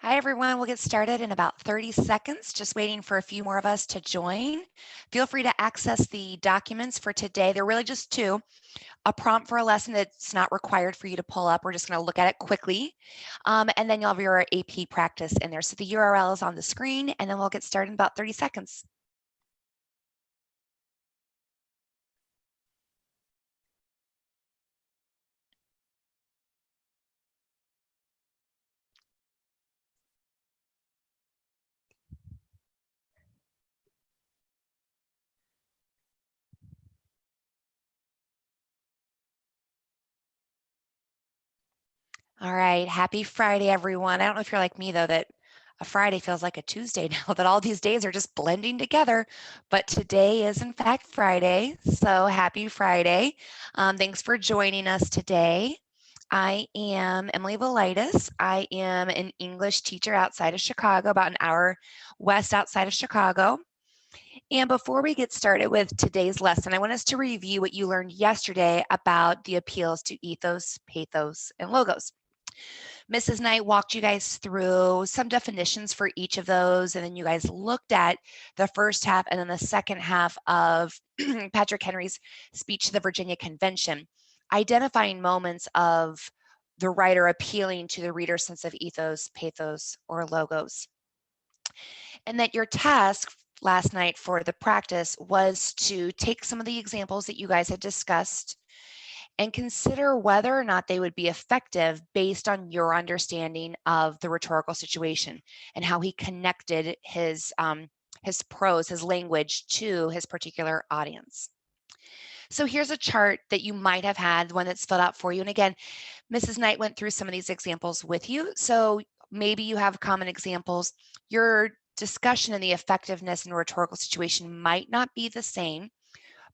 Hi, everyone. We'll get started in about 30 seconds, just waiting for a few more of us to join. Feel free to access the documents for today. They're really just two. A prompt for a lesson that's not required for you to pull up. We're just going to look at it quickly. And then you'll have your AP practice in there. So the URL is on the screen, and then we'll get started in about 30 seconds. All right. Happy Friday, everyone. I don't know if you're like me, though, that a Friday feels like a Tuesday now, that all these days are just blending together. But today is, in fact, Friday. So happy Friday. Thanks for joining us today. I am Emily Velitis. I am an English teacher outside of Chicago, about an hour west outside of Chicago. And before we get started with today's lesson, I want us to review what you learned yesterday about the appeals to ethos, pathos, and logos. Mrs. Knight walked you guys through some definitions for each of those, and then you guys looked at the first half and then the second half of Patrick Henry's speech to the Virginia Convention, identifying moments of the writer appealing to the reader's sense of ethos, pathos, or logos. And that your task last night for the practice was to take some of the examples that you guys had discussed and consider whether or not they would be effective based on your understanding of the rhetorical situation and how he connected his prose, his language to his particular audience. So here's a chart that you might have had, one that's filled out for you. And again, Mrs. Knight went through some of these examples with you. So maybe you have common examples. Your discussion and the effectiveness in a rhetorical situation might not be the same,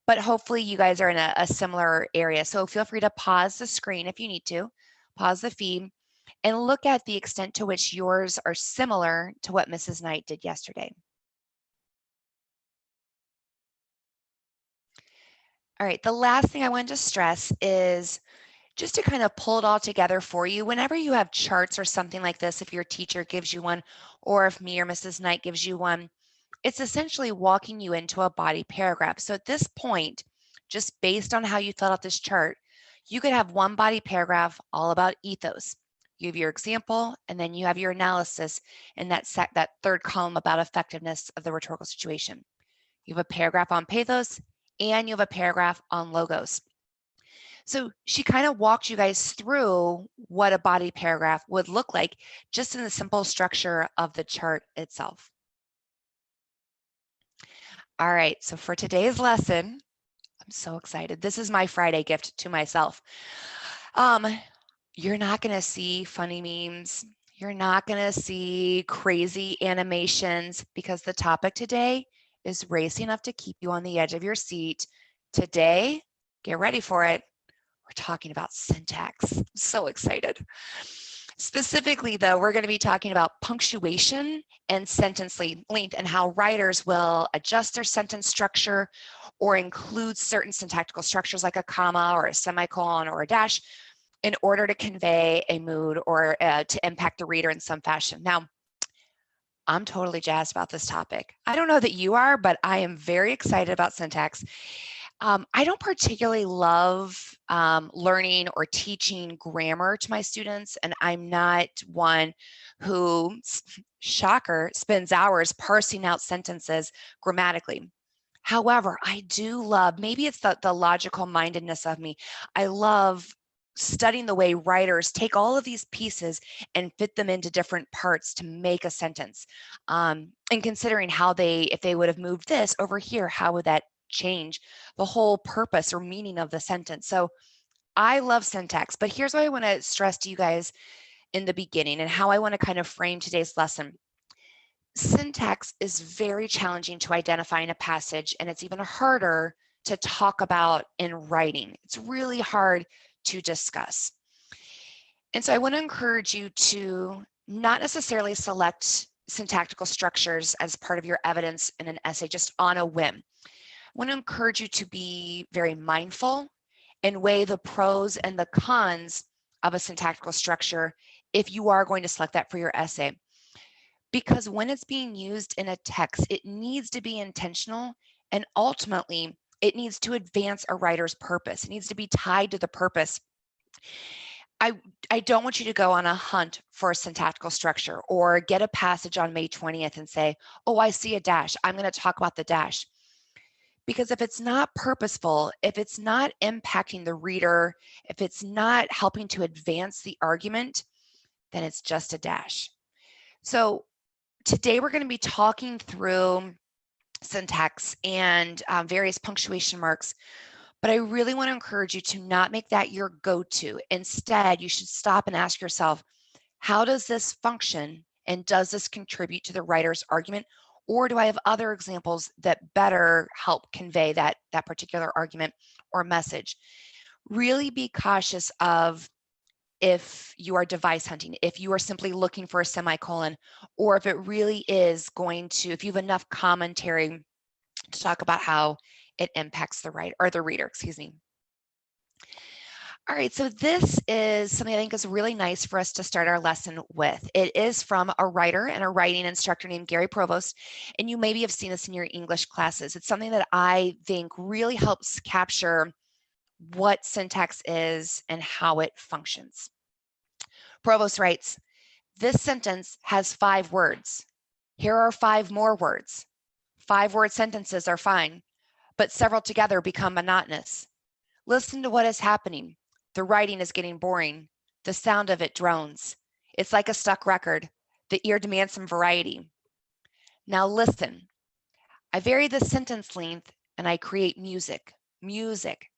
but hopefully you guys are in a similar area. So feel free to pause the screen if you need to, pause the feed, and look at the extent to which yours are similar to what Mrs. Knight did yesterday. All right, the last thing I wanted to stress is just to kind of pull it all together for you. Whenever you have charts or something like this, if your teacher gives you one, or if me or Mrs. Knight gives you one, it's essentially walking you into a body paragraph. So at this point, just based on how you filled out this chart, you could have one body paragraph all about ethos. You have your example, and then you have your analysis in that third column about effectiveness of the rhetorical situation. You have a paragraph on pathos, and you have a paragraph on logos. So she kind of walked you guys through what a body paragraph would look like just in the simple structure of the chart itself. All right, so for today's lesson, I'm so excited. This is my Friday gift to myself. You're not going to see funny memes. You're not going to see crazy animations because the topic today is racy enough to keep you on the edge of your seat. Today, get ready for it. We're talking about syntax. I'm so excited. Specifically, though, we're going to be talking about punctuation and sentence length and how writers will adjust their sentence structure or include certain syntactical structures like a comma or a semicolon or a dash in order to convey a mood or to impact the reader in some fashion. Now, I'm totally jazzed about this topic. I don't know that you are, but I am very excited about syntax. I don't particularly love learning or teaching grammar to my students, and I'm not one who, shocker, spends hours parsing out sentences grammatically. However, I do love, maybe it's the logical mindedness of me, I love studying the way writers take all of these pieces and fit them into different parts to make a sentence. And considering how if they would have moved this over here, how would that change the whole purpose or meaning of the sentence? So I love syntax, but here's what I want to stress to you guys in the beginning and how I want to kind of frame today's lesson. Syntax is very challenging to identify in a passage, and it's even harder to talk about in writing. It's really hard to discuss. And so I want to encourage you to not necessarily select syntactical structures as part of your evidence in an essay just on a whim. I want to encourage you to be very mindful and weigh the pros and the cons of a syntactical structure if you are going to select that for your essay. because when it's being used in a text, it needs to be intentional, and ultimately it needs to advance a writer's purpose. It needs to be tied to the purpose. I don't want you to go on a hunt for a syntactical structure or get a passage on May 20th and say, oh, I see a dash, I'm going to talk about the dash. Because if it's not purposeful, if it's not impacting the reader, if it's not helping to advance the argument, then it's just a dash. So today we're going to be talking through syntax and various punctuation marks, but I really want to encourage you to not make that your go-to. Instead, you should stop and ask yourself, how does this function and does this contribute to the writer's argument? Or do I have other examples that better help convey that particular argument or message? Really be cautious of if you are device hunting, if you are simply looking for a semicolon, or if it really is going to, if you have enough commentary to talk about how it impacts the writer or the reader, excuse me. All right, so this is something I think is really nice for us to start our lesson with. It is from a writer and a writing instructor named Gary Provost, and you maybe have seen this in your English classes. It's something that I think really helps capture what syntax is and how it functions. Provost writes, this sentence has 5 words. Here are 5 more words. 5-word sentences are fine, but several together become monotonous. Listen to what is happening. The writing is getting boring. The sound of it drones. It's like a stuck record. The ear demands some variety. Now listen. I vary the sentence length and I create music. Music.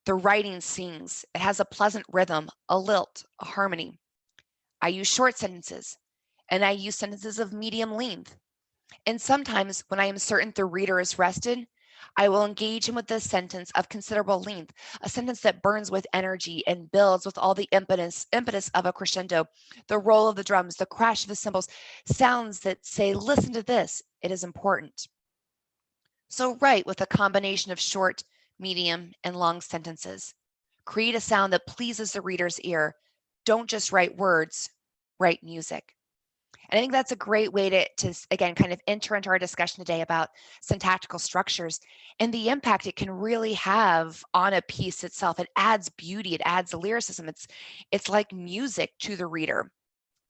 The writing sings. It has a pleasant rhythm, a lilt, a harmony. I use short sentences and I use sentences of medium length. And sometimes when I am certain the reader is rested, I will engage him with a sentence of considerable length, a sentence that burns with energy and builds with all the impetus of a crescendo, the roll of the drums, the crash of the cymbals, sounds that say, listen to this, it is important. So write with a combination of short, medium, and long sentences. Create a sound that pleases the reader's ear. Don't just write words, write music. And I think that's a great way to again, kind of enter into our discussion today about syntactical structures and the impact it can really have on a piece itself. It adds beauty, it adds lyricism. It's like music to the reader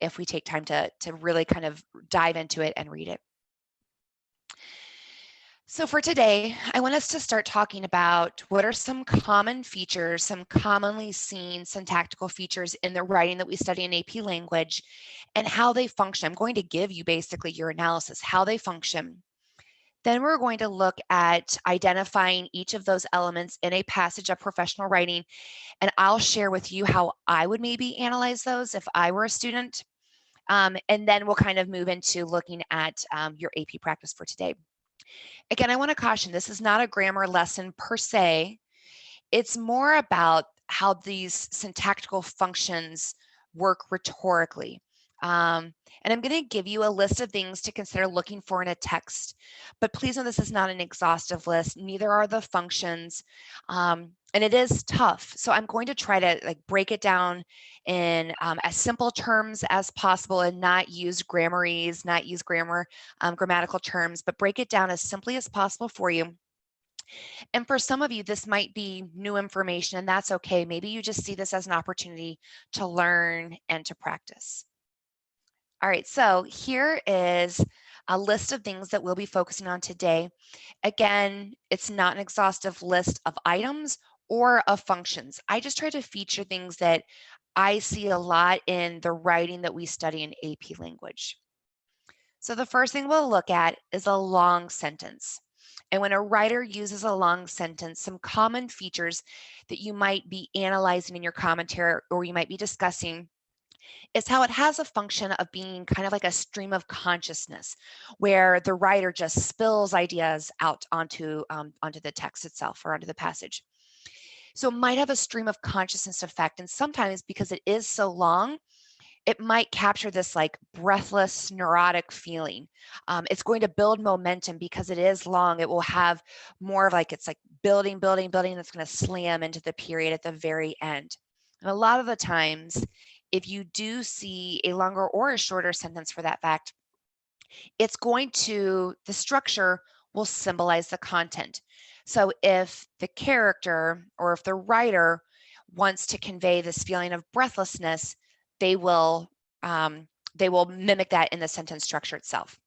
if we take time to really kind of dive into it and read it. So for today, I want us to start talking about what are some common features, some commonly seen syntactical features in the writing that we study in AP language and how they function. I'm going to give you basically your analysis, how they function. Then we're going to look at identifying each of those elements in a passage of professional writing, and I'll share with you how I would maybe analyze those if I were a student. And then we'll kind of move into looking at your AP practice for today. Again, I want to caution, this is not a grammar lesson per se. It's more about how these syntactical functions work rhetorically. And I'm going to give you a list of things to consider looking for in a text, but please know this is not an exhaustive list. Neither are the functions, and it is tough. So I'm going to try to break it down in as simple terms as possible and not use grammarese, not use grammatical terms, but break it down as simply as possible for you. And for some of you, this might be new information, and that's okay. Maybe you just see this as an opportunity to learn and to practice. All right, so here is a list of things that we'll be focusing on today. Again, it's not an exhaustive list of items or of functions. I just try to feature things that I see a lot in the writing that we study in AP language. So the first thing we'll look at is a long sentence. And when a writer uses a long sentence, some common features that you might be analyzing in your commentary or you might be discussing is how it has a function of being kind of like a stream of consciousness, where the writer just spills ideas out onto the text itself or onto the passage. So it might have a stream of consciousness effect, and sometimes because it is so long, it might capture this like breathless, neurotic feeling. It's going to build momentum because it is long. It will have more of like, it's like building, building, building. That's going to slam into the period at the very end. And a lot of the times, if you do see a longer or a shorter sentence for that fact, the structure will symbolize the content. So if the character or if the writer wants to convey this feeling of breathlessness, they will mimic that in the sentence structure itself.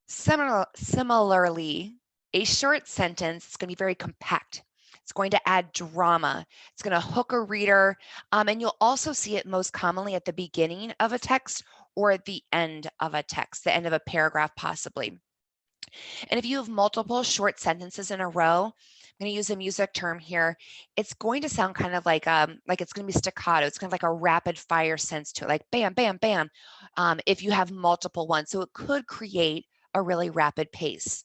Similarly, a short sentence is going to be very compact. It's going to add drama. It's going to hook a reader, and you'll also see it most commonly at the beginning of a text or at the end of a text, the end of a paragraph possibly. And if you have multiple short sentences in a row, I'm going to use a music term here. It's going to sound kind of like it's going to be staccato. It's kind of like a rapid fire sense to it, like bam, bam, bam. If you have multiple ones, so it could create a really rapid pace.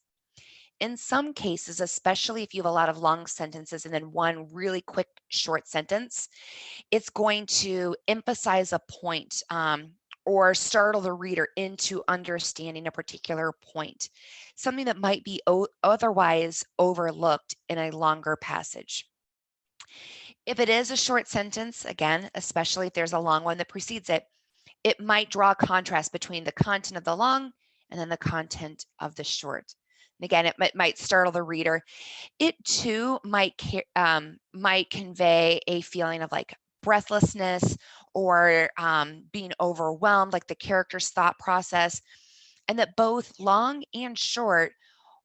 In some cases, especially if you have a lot of long sentences and then one really quick short sentence, it's going to emphasize a point or startle the reader into understanding a particular point, something that might be otherwise overlooked in a longer passage. If it is a short sentence, again, especially if there's a long one that precedes it, it might draw a contrast between the content of the long and then the content of the short. And again, it might startle the reader. It too might convey a feeling of like breathlessness or being overwhelmed, like the character's thought process, and that both long and short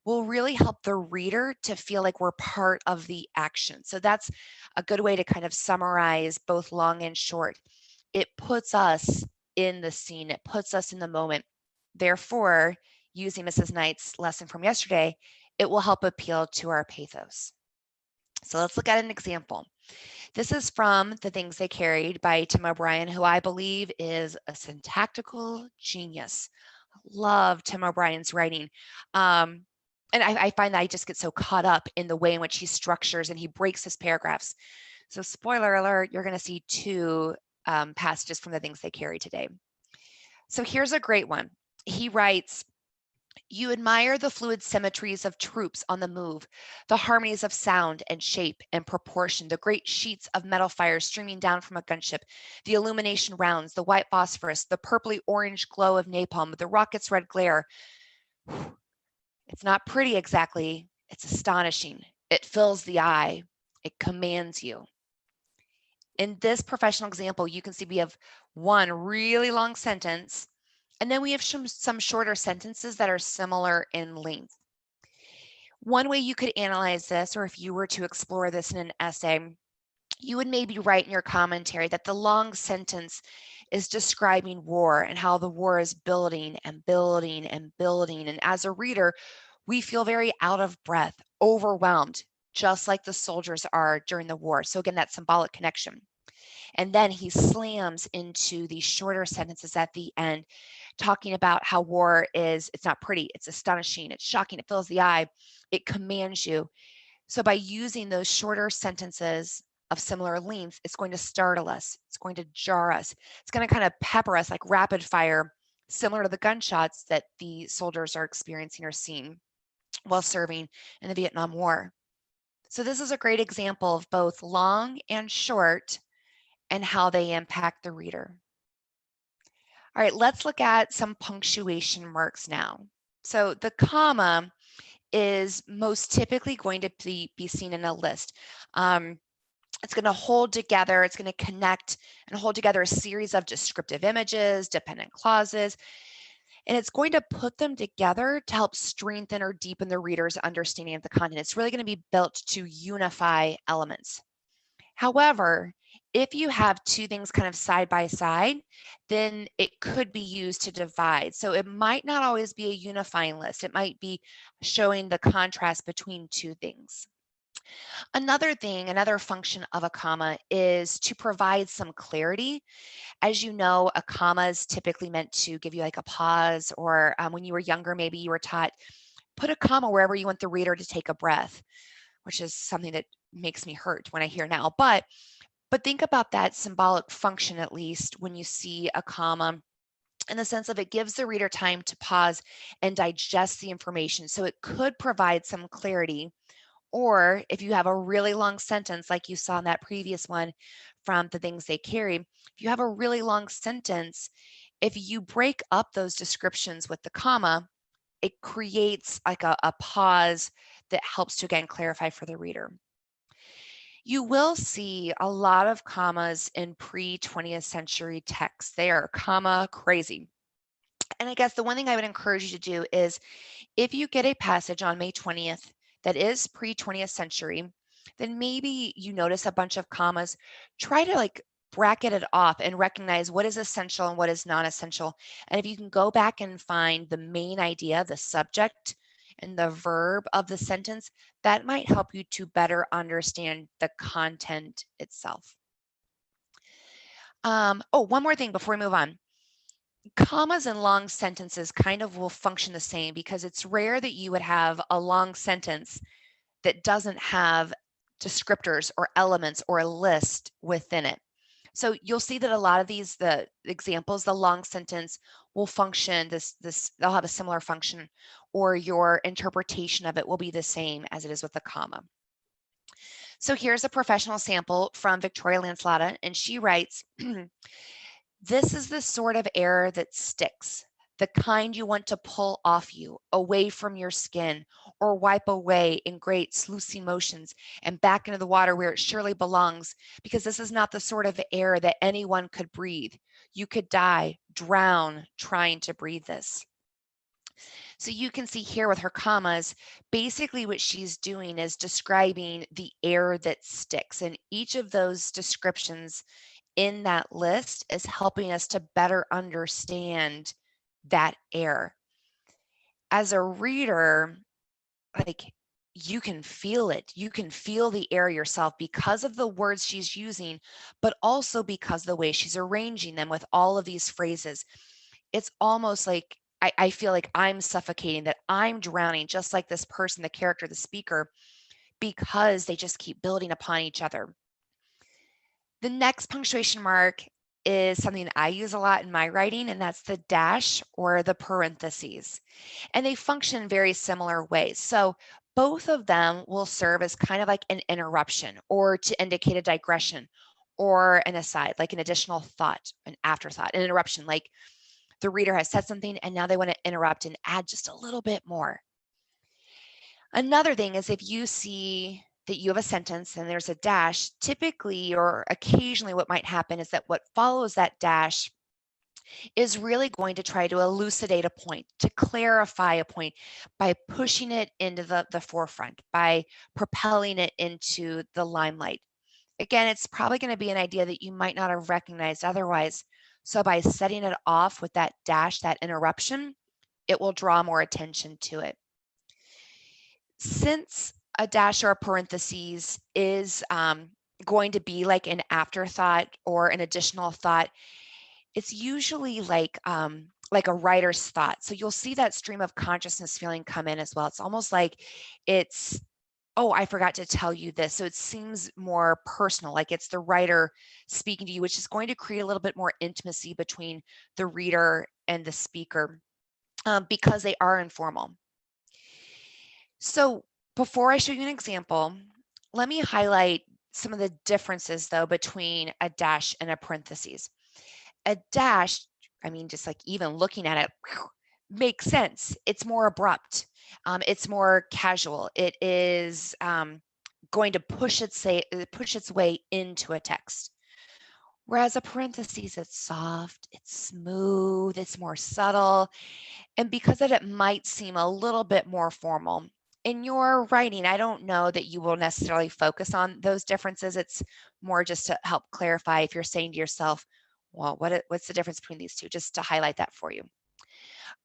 will really help the reader to feel like we're part of the action. So that's a good way to kind of summarize both long and short. It puts us in the scene, it puts us in the moment. Therefore, using Mrs. Knight's lesson from yesterday, it will help appeal to our pathos. So let's look at an example. This is from The Things They Carried by Tim O'Brien, who I believe is a syntactical genius. I love Tim O'Brien's writing. And I find that I just get so caught up in the way in which he structures and he breaks his paragraphs. So spoiler alert, you're going to see two passages from The Things They Carry today. So here's a great one. He writes, "You admire the fluid symmetries of troops on the move, the harmonies of sound and shape and proportion, the great sheets of metal fire streaming down from a gunship, the illumination rounds, the white phosphorus, the purply orange glow of napalm, the rocket's red glare. It's not pretty exactly, it's astonishing. It fills the eye, it commands you." In this professional example, you can see we have one really long sentence, and then we have some shorter sentences that are similar in length. One way you could analyze this, or if you were to explore this in an essay, you would maybe write in your commentary that the long sentence is describing war and how the war is building and building and building. And as a reader, we feel very out of breath, overwhelmed, just like the soldiers are during the war. So again, that symbolic connection. And then he slams into these shorter sentences at the end, talking about how war is, it's not pretty, it's astonishing, it's shocking, it fills the eye, it commands you. So by using those shorter sentences of similar length, it's going to startle us, it's going to jar us, it's going to kind of pepper us like rapid fire, similar to the gunshots that the soldiers are experiencing or seeing while serving in the Vietnam War. So this is a great example of both long and short and how they impact the reader. All right, let's look at some punctuation marks now. So the comma is most typically going to be seen in a list. It's going to hold together, it's going to connect and hold together a series of descriptive images, dependent clauses, and it's going to put them together to help strengthen or deepen the reader's understanding of the content. It's really going to be built to unify elements. However, if you have two things kind of side by side, then it could be used to divide. So it might not always be a unifying list. It might be showing the contrast between two things. Another thing, another function of a comma is to provide some clarity. As you know, a comma is typically meant to give you like a pause, or when you were younger, maybe you were taught, put a comma wherever you want the reader to take a breath, which is something that makes me hurt when I hear now. But think about that symbolic function, at least when you see a comma, in the sense of it gives the reader time to pause and digest the information. So it could provide some clarity. Or if you have a really long sentence, like you saw in that previous one from The Things They Carry, if you have a really long sentence, If you break up those descriptions with the comma, it creates like a pause that helps to again clarify for the reader. You will see a lot of commas in pre-20th century texts. They are comma crazy. And I guess the one thing I would encourage you to do is if you get a passage on May 20th that is pre-20th century, then maybe you notice a bunch of commas, try to like bracket it off and recognize what is essential and what is non-essential. And if you can go back and find the main idea, the subject and the verb of the sentence, that might help you to better understand the content itself. Oh, one more thing before we move on. Commas in long sentences kind of will function the same because it's rare that you would have a long sentence that doesn't have descriptors or elements or a list within it. So you'll see that a lot of these, the examples, the long sentence will function, they'll have a similar function, or your interpretation of it will be the same as it is with the comma. So here's a professional sample from Victoria Lancelotta, and she writes, this is the sort of error that sticks, the kind you want to pull off you, away from your skin, or wipe away in great sluicing motions and back into the water where it surely belongs, because this is not the sort of air that anyone could breathe. You could die, drown, trying to breathe this. So you can see here with her commas, basically what she's doing is describing the air that sticks. And each of those descriptions in that list is helping us to better understand that air. As a reader, like you can feel it. You can feel the air yourself because of the words she's using, but also because of the way she's arranging them with all of these phrases. It's almost like I feel like I'm suffocating, that I'm drowning, just like this person, the character, the speaker, because they just keep building upon each other. The next punctuation mark is something that I use a lot in my writing, and that's the dash or the parentheses. And they function in very similar ways. So both of them will serve as kind of like an interruption or to indicate a digression or an aside, like an additional thought, an afterthought, an interruption, like the reader has said something and now they want to interrupt and add just a little bit more. Another thing is if you see that you have a sentence and there's a dash, typically or occasionally what might happen is that what follows that dash is really going to try to elucidate a point, to clarify a point by pushing it into the forefront, by propelling it into the limelight. Again, it's probably going to be an idea that you might not have recognized otherwise. So by setting it off with that dash, that interruption, it will draw more attention to it. Since a dash or a parentheses is going to be like an afterthought or an additional thought, it's usually like a writer's thought. So you'll see that stream of consciousness feeling come in as well. It's almost like it's, oh, I forgot to tell you this. So it seems more personal, like it's the writer speaking to you, which is going to create a little bit more intimacy between the reader and the speaker because they are informal. So before I show you an example, let me highlight some of the differences though between a dash and a parentheses. A dash, I mean, just like even looking at it, makes sense. It's more abrupt. It's more casual. It is going to push its way into a text. Whereas a parentheses, it's soft, it's smooth, it's more subtle. And because of it might seem a little bit more formal. In your writing, I don't know that you will necessarily focus on those differences. It's more just to help clarify if you're saying to yourself, well, what's the difference between these two? Just to highlight that for you.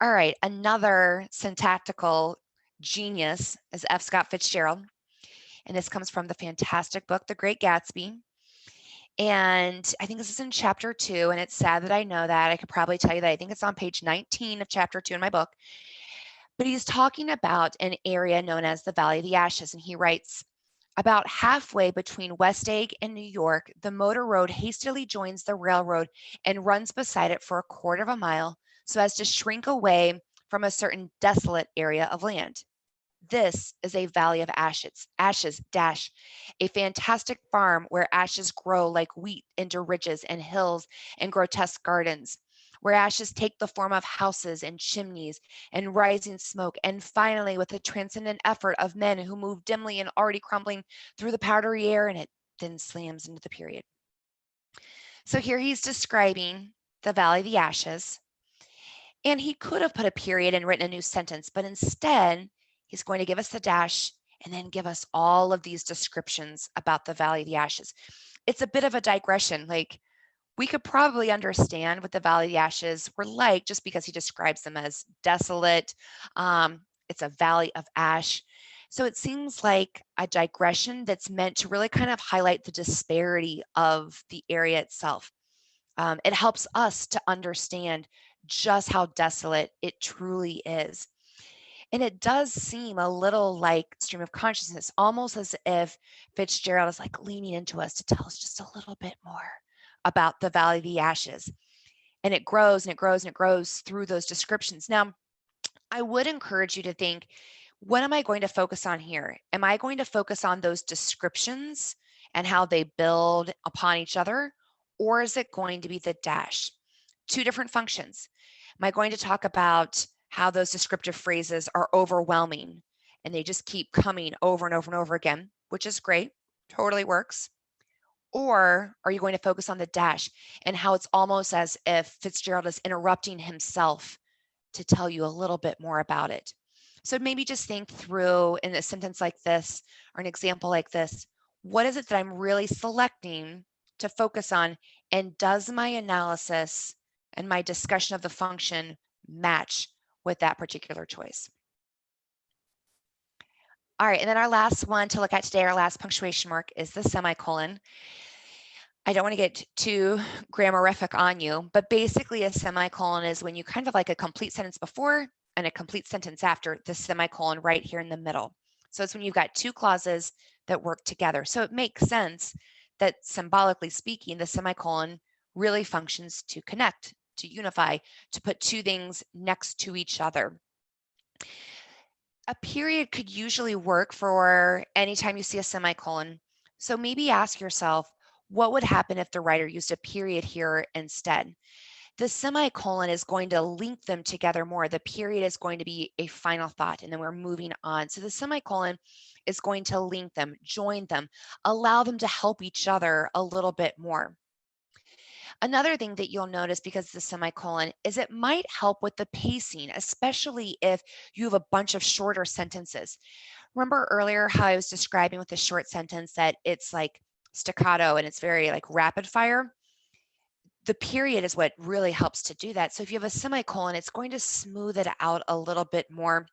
All right, another syntactical genius is F. Scott Fitzgerald. And this comes from the fantastic book, The Great Gatsby. And I think this is in chapter 2, and it's sad that I know that. I could probably tell you that I think it's on page 19 of chapter 2 in my book. But he's talking about an area known as the Valley of the Ashes, and he writes, about halfway between West Egg and New York, the motor road hastily joins the railroad and runs beside it for a quarter of a mile so as to shrink away from a certain desolate area of land. This is a valley of ashes, dash, a fantastic farm where ashes grow like wheat into ridges and hills and grotesque gardens, where ashes take the form of houses and chimneys and rising smoke, and finally with the transcendent effort of men who move dimly and already crumbling through the powdery air, and it then slams into the period. So here he's describing the Valley of the Ashes, and he could have put a period and written a new sentence, but instead he's going to give us the dash and then give us all of these descriptions about the Valley of the Ashes. It's a bit of a digression. Like, we could probably understand what the Valley of the Ashes were like just because he describes them as desolate. It's a valley of ash. So it seems like a digression that's meant to really kind of highlight the disparity of the area itself. It helps us to understand just how desolate it truly is. And it does seem a little like stream of consciousness, almost as if Fitzgerald is like leaning into us to tell us just a little bit more about the Valley of the Ashes. And it grows and it grows and it grows through those descriptions. Now, I would encourage you to think, what am I going to focus on here? Am I going to focus on those descriptions and how they build upon each other? Or is it going to be the dash? Two different functions. Am I going to talk about how those descriptive phrases are overwhelming and they just keep coming over and over and over again, which is great, totally works? Or are you going to focus on the dash and how it's almost as if Fitzgerald is interrupting himself to tell you a little bit more about it? So maybe just think through in a sentence like this or an example like this, what is it that I'm really selecting to focus on? And does my analysis and my discussion of the function match with that particular choice? All right, and then our last one to look at today, our last punctuation mark is the semicolon. I don't want to get too grammarific on you, but basically a semicolon is when you kind of like a complete sentence before and a complete sentence after the semicolon right here in the middle. So it's when you've got two clauses that work together. So it makes sense that symbolically speaking, the semicolon really functions to connect, to unify, to put two things next to each other. A period could usually work for anytime you see a semicolon. So maybe ask yourself, what would happen if the writer used a period here instead? The semicolon is going to link them together more. The period is going to be a final thought, and then we're moving on. So the semicolon is going to link them, join them, allow them to help each other a little bit more. Another thing that you'll notice because the semicolon is it might help with the pacing, especially if you have a bunch of shorter sentences. Remember earlier how I was describing with the short sentence that it's like staccato and it's very like rapid fire? The period is what really helps to do that. So if you have a semicolon, it's going to smooth it out a little bit more.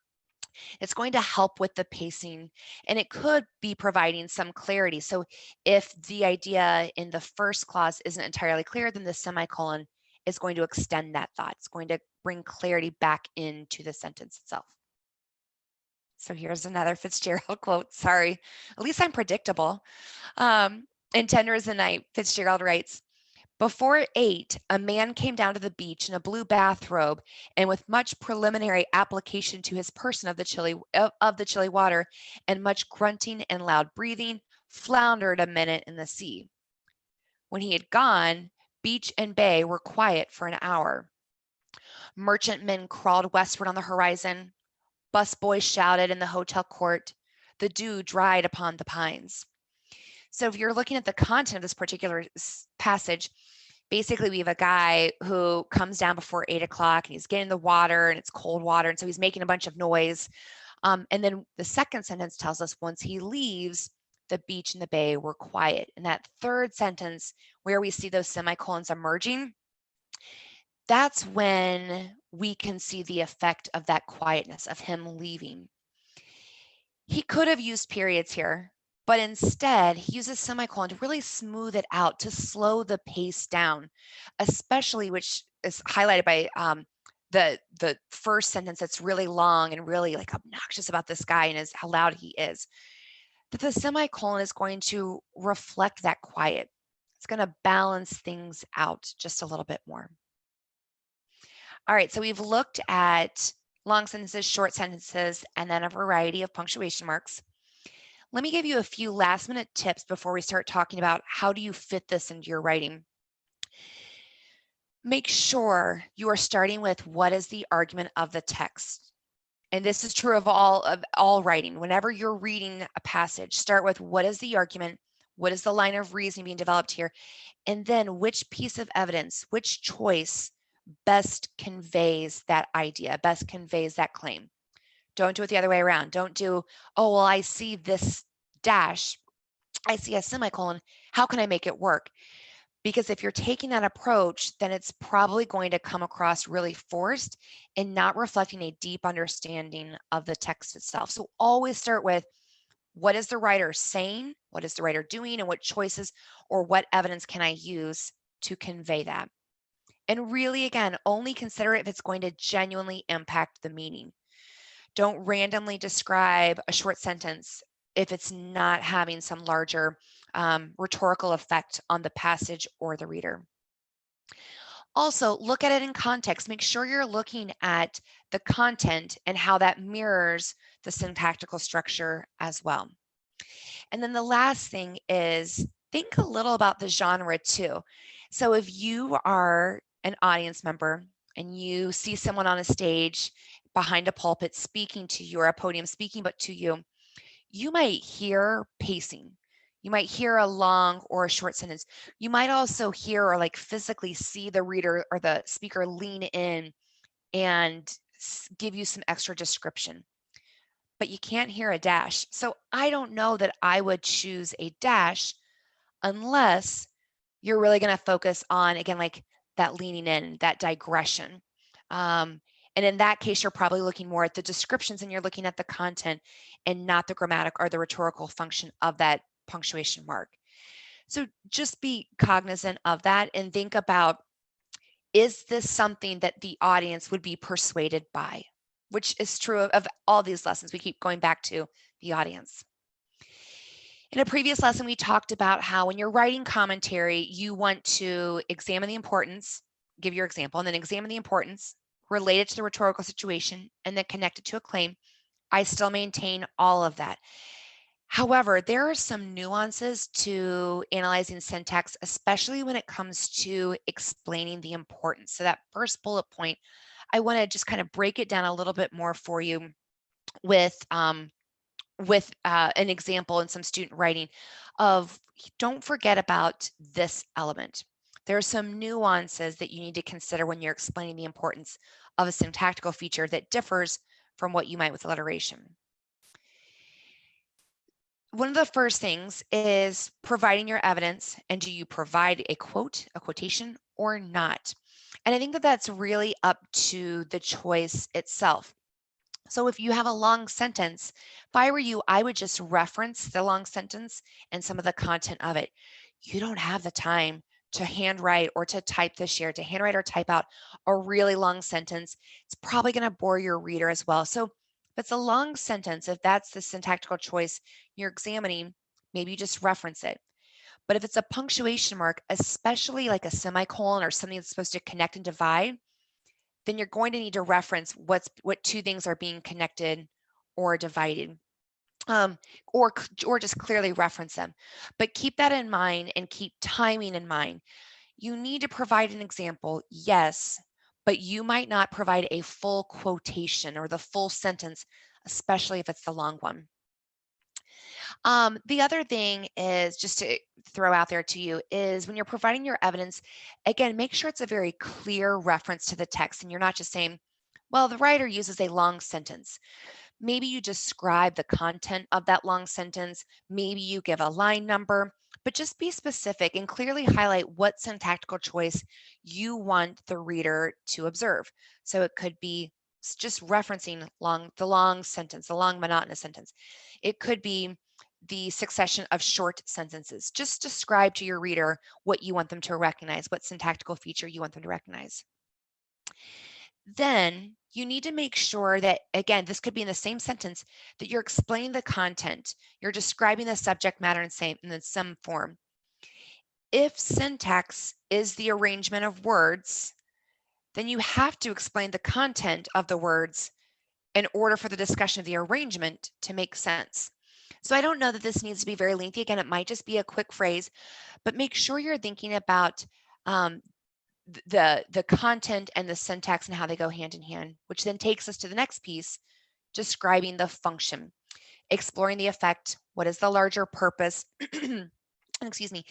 It's going to help with the pacing, and it could be providing some clarity. So if the idea in the first clause isn't entirely clear, then the semicolon is going to extend that thought. It's going to bring clarity back into the sentence itself. So here's another Fitzgerald quote. Sorry, at least I'm predictable. In Tender as the Night, Fitzgerald writes, "Before 8, a man came down to the beach in a blue bathrobe, and with much preliminary application to his person of the chilly water, and much grunting and loud breathing, floundered a minute in the sea. When he had gone, beach and bay were quiet for an hour. Merchantmen crawled westward on the horizon. Busboys shouted in the hotel court. The dew dried upon the pines." So if you're looking at the content of this particular passage, basically we have a guy who comes down before 8 o'clock and he's getting the water and it's cold water. And so he's making a bunch of noise. And then the second sentence tells us once he leaves, the beach and the bay were quiet. And that third sentence where we see those semicolons emerging, that's when we can see the effect of that quietness of him leaving. He could have used periods here, but instead he uses semicolon to really smooth it out, to slow the pace down, especially which is highlighted by the first sentence that's really long and really like obnoxious about this guy and how loud he is. But the semicolon is going to reflect that quiet. It's going to balance things out just a little bit more. All right, so we've looked at long sentences, short sentences, and then a variety of punctuation marks. Let me give you a few last minute tips before we start talking about how do you fit this into your writing. Make sure you are starting with what is the argument of the text. And this is true of all writing. Whenever you're reading a passage, start with what is the argument, what is the line of reasoning being developed here, and then which piece of evidence, which choice best conveys that idea, best conveys that claim. Don't do it the other way around. Don't do, oh, well, I see this dash, I see a semicolon, how can I make it work? Because if you're taking that approach, then it's probably going to come across really forced and not reflecting a deep understanding of the text itself. So always start with what is the writer saying, what is the writer doing, and what choices or what evidence can I use to convey that? And really, again, only consider it if it's going to genuinely impact the meaning. Don't randomly describe a short sentence if it's not having some larger rhetorical effect on the passage or the reader. Also, look at it in context. Make sure you're looking at the content and how that mirrors the syntactical structure as well. And then the last thing is think a little about the genre too. So if you are an audience member and you see someone on a stage behind a pulpit speaking to you, or a podium speaking but to you, you might hear pacing. You might hear a long or a short sentence. You might also hear or like physically see the reader or the speaker lean in and give you some extra description, but you can't hear a dash. So I don't know that I would choose a dash unless you're really going to focus on, again, like that leaning in, that digression. And in that case, you're probably looking more at the descriptions and you're looking at the content and not the grammatic or the rhetorical function of that punctuation mark. So just be cognizant of that and think about, is this something that the audience would be persuaded by? Which is true of all these lessons. We keep going back to the audience. In a previous lesson, we talked about how when you're writing commentary, you want to examine the importance, give your example, and then examine the importance, relate it to the rhetorical situation, and then connect it to a claim. I still maintain all of that. However, there are some nuances to analyzing syntax, especially when it comes to explaining the importance. So that first bullet point, I want to just kind of break it down a little bit more for you with an example and some student writing of, don't forget about this element. There are some nuances that you need to consider when you're explaining the importance of a syntactical feature that differs from what you might with alliteration. One of the first things is providing your evidence, and do you provide a quote, a quotation, or not? And I think that that's really up to the choice itself. So if you have a long sentence, if I were you, I would just reference the long sentence and some of the content of it. You don't have the time to handwrite or to type this year, to handwrite or type out a really long sentence. It's probably going to bore your reader as well. So if it's a long sentence, if that's the syntactical choice you're examining, maybe you just reference it. But if it's a punctuation mark, especially like a semicolon or something that's supposed to connect and divide, then you're going to need to reference what two things are being connected or divided, or just clearly reference them. But keep that in mind and keep timing in mind. You need to provide an example, yes, but you might not provide a full quotation or the full sentence, especially if it's the long one. The other thing is, just to throw out there to you, is when you're providing your evidence, again, make sure it's a very clear reference to the text and you're not just saying, well, the writer uses a long sentence. Maybe you describe the content of that long sentence. Maybe you give a line number, but just be specific and clearly highlight what syntactical choice you want the reader to observe. So it could be just referencing the long sentence, the long monotonous sentence. It could be the succession of short sentences. Just describe to your reader what you want them to recognize, what syntactical feature you want them to recognize. Then you need to make sure that, again, this could be in the same sentence, that you're explaining the content, you're describing the subject matter in some form. If syntax is the arrangement of words, then you have to explain the content of the words in order for the discussion of the arrangement to make sense. So I don't know that this needs to be very lengthy. Again, it might just be a quick phrase, but make sure you're thinking about the content and the syntax and how they go hand in hand, which then takes us to the next piece, describing the function, exploring the effect, what is the larger purpose, excuse me.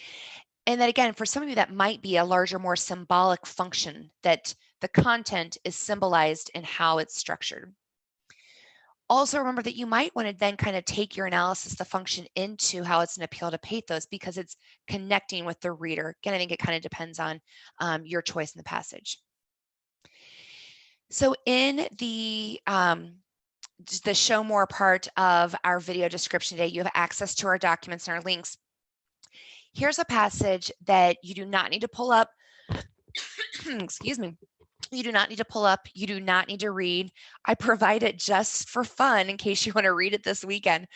And then again, for some of you, that might be a larger, more symbolic function, that the content is symbolized in how it's structured. Also remember that you might want to then kind of take your analysis, the function, into how it's an appeal to pathos, because it's connecting with the reader. Again, I think it kind of depends on your choice in the passage. So in the show more part of our video description today, you have access to our documents and our links. Here's a passage that you do not need to pull up. Excuse me. You do not need to pull up. You do not need to read. I provide it just for fun in case you want to read it this weekend.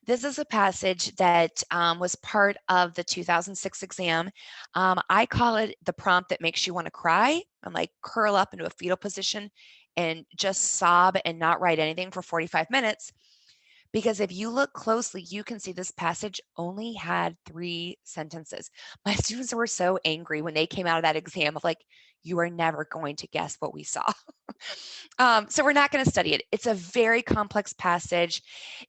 This is a passage that was part of the 2006 exam. I call it the prompt that makes you want to cry and like curl up into a fetal position and just sob and not write anything for 45 minutes. Because if you look closely, you can see this passage only had 3 sentences. My students were so angry when they came out of that exam of like, you are never going to guess what we saw. So we're not going to study it. It's a very complex passage.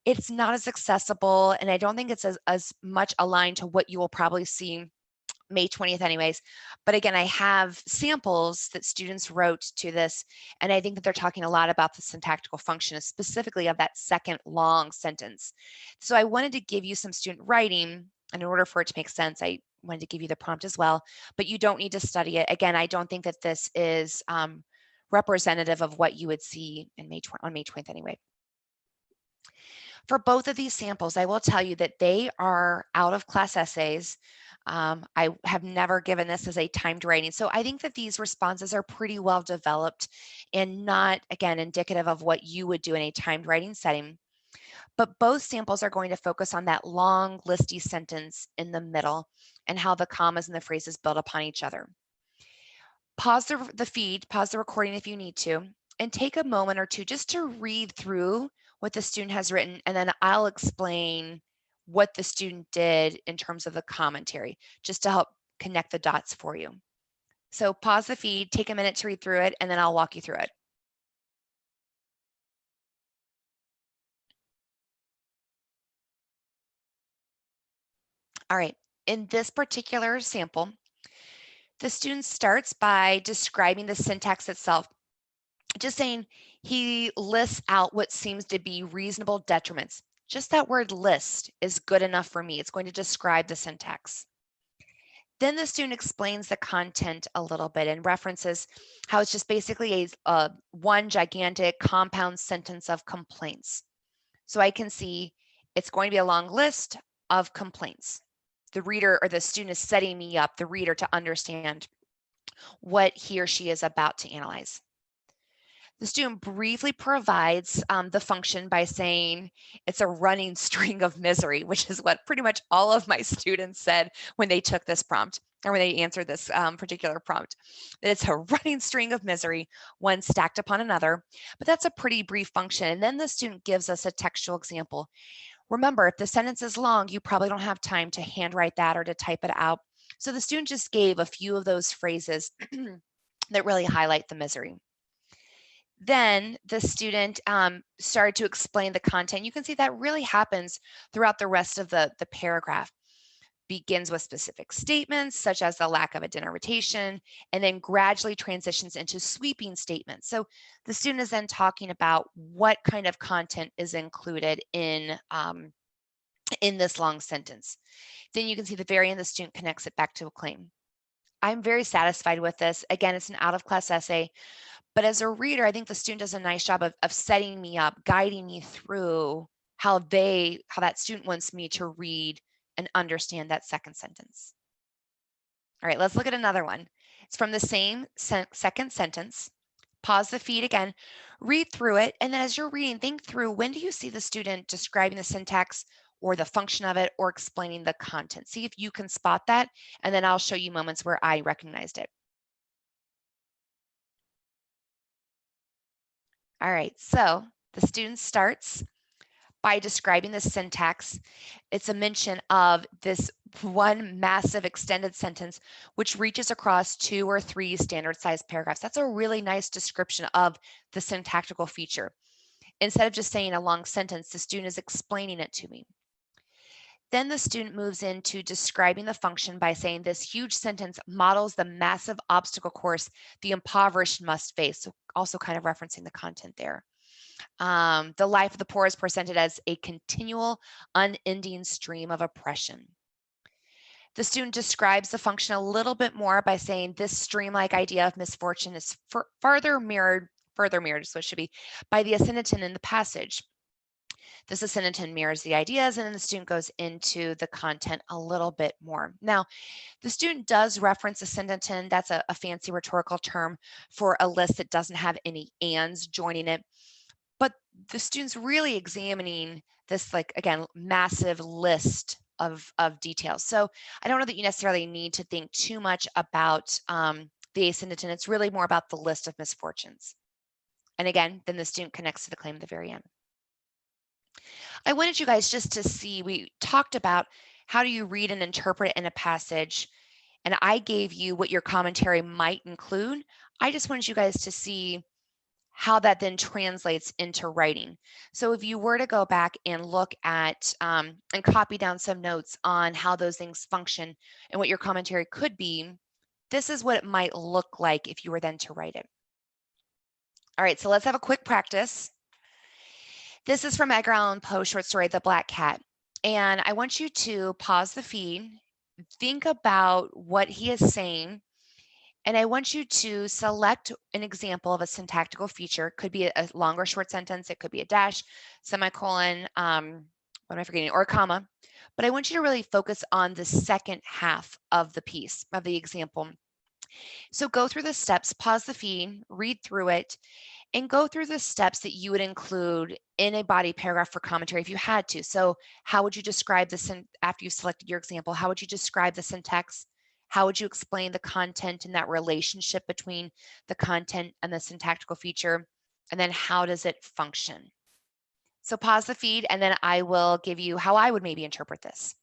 It's not as accessible, and I don't think it's as much aligned to what you will probably see May 20th anyways. But again, I have samples that students wrote to this, and I think that they're talking a lot about the syntactical function, specifically of that second long sentence. So I wanted to give you some student writing, and in order for it to make sense, I wanted to give you the prompt as well, but you don't need to study it. Again, I don't think that this is representative of what you would see in on May 20th anyway. For both of these samples, I will tell you that they are out of class essays. I have never given this as a timed writing. So I think that these responses are pretty well developed and not, again, indicative of what you would do in a timed writing setting. But both samples are going to focus on that long listy sentence in the middle and how the commas and the phrases build upon each other. Pause the feed, pause the recording if you need to, and take a moment or two just to read through what the student has written, and then I'll explain what the student did in terms of the commentary, just to help connect the dots for you. So pause the feed, take a minute to read through it, and then I'll walk you through it. All right, in this particular sample, the student starts by describing the syntax itself, just saying he lists out what seems to be reasonable detriments. Just that word list is good enough for me. It's going to describe the syntax. Then the student explains the content a little bit and references how it's just basically one gigantic compound sentence of complaints. So I can see it's going to be a long list of complaints. The reader or the student is setting me up, the reader, to understand what he or she is about to analyze. The student briefly provides the function by saying it's a running string of misery, which is what pretty much all of my students said when they took this prompt, or when they answered this particular prompt, that it's a running string of misery, one stacked upon another. But that's a pretty brief function. And then the student gives us a textual example. Remember, if the sentence is long, you probably don't have time to handwrite that or to type it out. So the student just gave a few of those phrases that really highlight the misery. Then the student started to explain the content. You can see that really happens throughout the rest of the paragraph. Begins with specific statements, such as the lack of a dinner rotation, and then gradually transitions into sweeping statements. So the student is then talking about what kind of content is included in this long sentence. Then you can see the very end, the student connects it back to a claim. I'm very satisfied with this. Again, it's an out-of-class essay. But as a reader, I think the student does a nice job of setting me up, guiding me through how that student wants me to read and understand that second sentence. All right, let's look at another one. It's from the same second sentence. Pause the feed again, read through it, and then as you're reading, think through, when do you see the student describing the syntax or the function of it or explaining the content? See if you can spot that, and then I'll show you moments where I recognized it. All right, so the student starts by describing the syntax. It's a mention of this one massive extended sentence, which reaches across 2 or 3 standard sized paragraphs. That's a really nice description of the syntactical feature. Instead of just saying a long sentence, the student is explaining it to me. Then the student moves into describing the function by saying this huge sentence models the massive obstacle course the impoverished must face. So also kind of referencing the content there. The life of the poor is presented as a continual, unending stream of oppression. The student describes the function a little bit more by saying this stream-like idea of misfortune is further mirrored, so it should be, by the ascendant in the passage. This ascendant mirrors the ideas, and then the student goes into the content a little bit more. Now, the student does reference ascendant. That's a fancy rhetorical term for a list that doesn't have any ands joining it. But the student's really examining this, like, again, massive list of details. So I don't know that you necessarily need to think too much about the ascendant. It's really more about the list of misfortunes. And again, then the student connects to the claim at the very end. I wanted you guys just to see, we talked about how do you read and interpret in a passage, and I gave you what your commentary might include. I just wanted you guys to see how that then translates into writing. So if you were to go back and look at and copy down some notes on how those things function and what your commentary could be, this is what it might look like if you were then to write it. All right, so let's have a quick practice. This is from Edgar Allan Poe's short story, The Black Cat. And I want you to pause the feed, think about what he is saying, and I want you to select an example of a syntactical feature. It could be a long or short sentence. It could be a dash, semicolon, what am I forgetting, or a comma. But I want you to really focus on the second half of the piece, of the example. So go through the steps, pause the feed, read through it, and go through the steps that you would include in a body paragraph for commentary if you had to. So how would you describe this after you've selected your example? How would you describe the syntax? How would you explain the content and that relationship between the content and the syntactical feature? And then how does it function? So pause the feed, and then I will give you how I would maybe interpret this.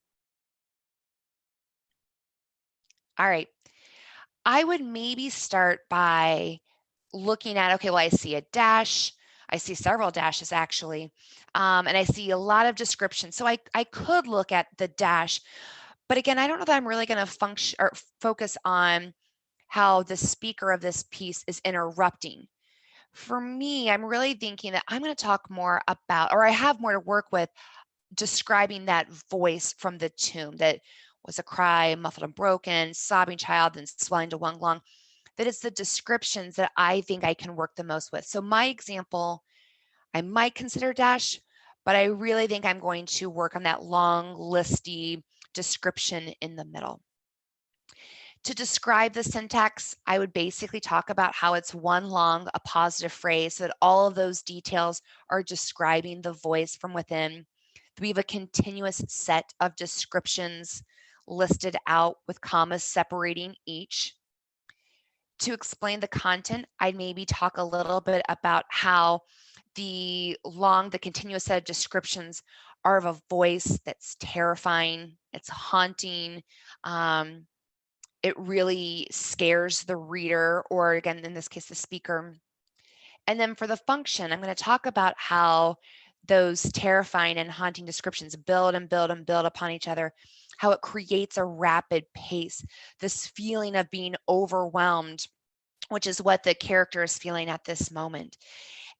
All right. I would maybe start by looking at, okay, well, I see a dash. I see several dashes actually, and I see a lot of description. So I could look at the dash, but again, I don't know that I'm really going to function or focus on how the speaker of this piece is interrupting. For me, I'm really thinking that I'm going to talk more about, or I have more to work with, describing that voice from the tomb that was a cry, muffled and broken, sobbing child, and swelling to one lung. That it's the descriptions that I think I can work the most with. So my example, I might consider dash, but I really think I'm going to work on that long, listy description in the middle. To describe the syntax, I would basically talk about how it's one long, appositive phrase, so that all of those details are describing the voice from within. We have a continuous set of descriptions listed out with commas separating each. To explain the content, I'd maybe talk a little bit about how the continuous set of descriptions are of a voice that's terrifying, it's haunting, it really scares the reader, or again, in this case, the speaker. And then for the function, I'm going to talk about how those terrifying and haunting descriptions build and build and build upon each other, how it creates a rapid pace, this feeling of being overwhelmed, which is what the character is feeling at this moment.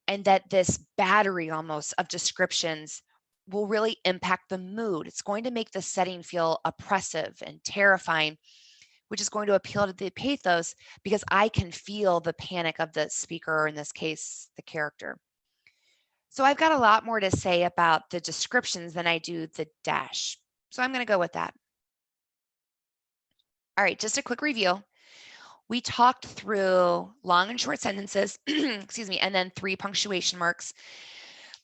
And that this battery almost of descriptions will really impact the mood. It's going to make the setting feel oppressive and terrifying, which is going to appeal to the pathos because I can feel the panic of the speaker, or in this case, the character. So I've got a lot more to say about the descriptions than I do the dash. So I'm going to go with that. All right, just a quick review. We talked through long and short sentences, excuse me, and then 3 punctuation marks.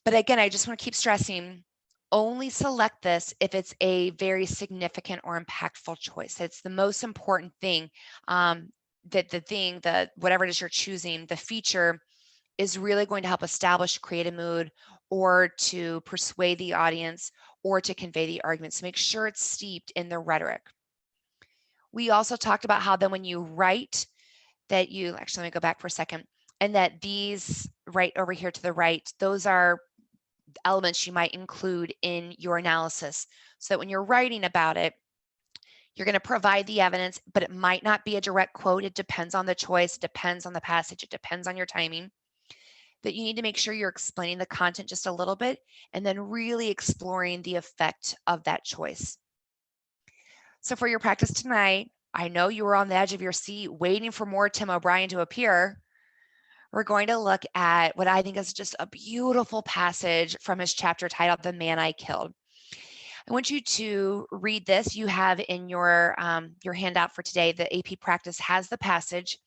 But again, I just want to keep stressing, only select this if it's a very significant or impactful choice. It's the most important thing, that whatever it is you're choosing, the feature is really going to help establish, create a mood, or to persuade the audience or to convey the argument. So make sure it's steeped in the rhetoric. We also talked about how then when you write that you, actually, let me go back for a second, and that these right over here to the right, those are elements you might include in your analysis so that when you're writing about it, you're going to provide the evidence, but it might not be a direct quote. It depends on the choice, it depends on the passage, it depends on your timing. That you need to make sure you're explaining the content just a little bit and then really exploring the effect of that choice. So for your practice tonight, I know you were on the edge of your seat waiting for more Tim O'Brien to appear. We're going to look at what I think is just a beautiful passage from his chapter titled The Man I Killed. I want you to read this. You have in your handout for today, the AP practice has the passage.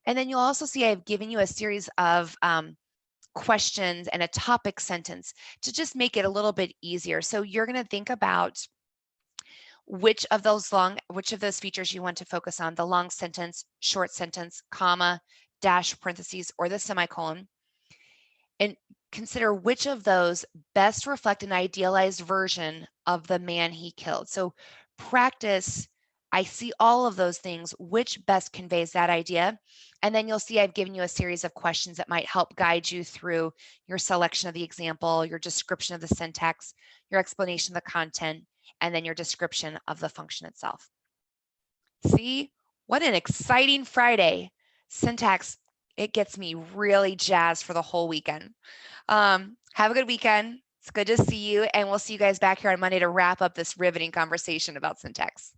And then you'll also see I've given you a series of questions and a topic sentence to just make it a little bit easier. So you're going to think about which of those features you want to focus on, the long sentence, short sentence, comma, dash, parentheses, or the semicolon, and consider which of those best reflect an idealized version of the man he killed. So practice, I see all of those things, which best conveys that idea. And then you'll see I've given you a series of questions that might help guide you through your selection of the example, your description of the syntax, your explanation of the content, and then your description of the function itself. See, what an exciting Friday. Syntax, it gets me really jazzed for the whole weekend. Have a good weekend. It's good to see you, and we'll see you guys back here on Monday to wrap up this riveting conversation about syntax.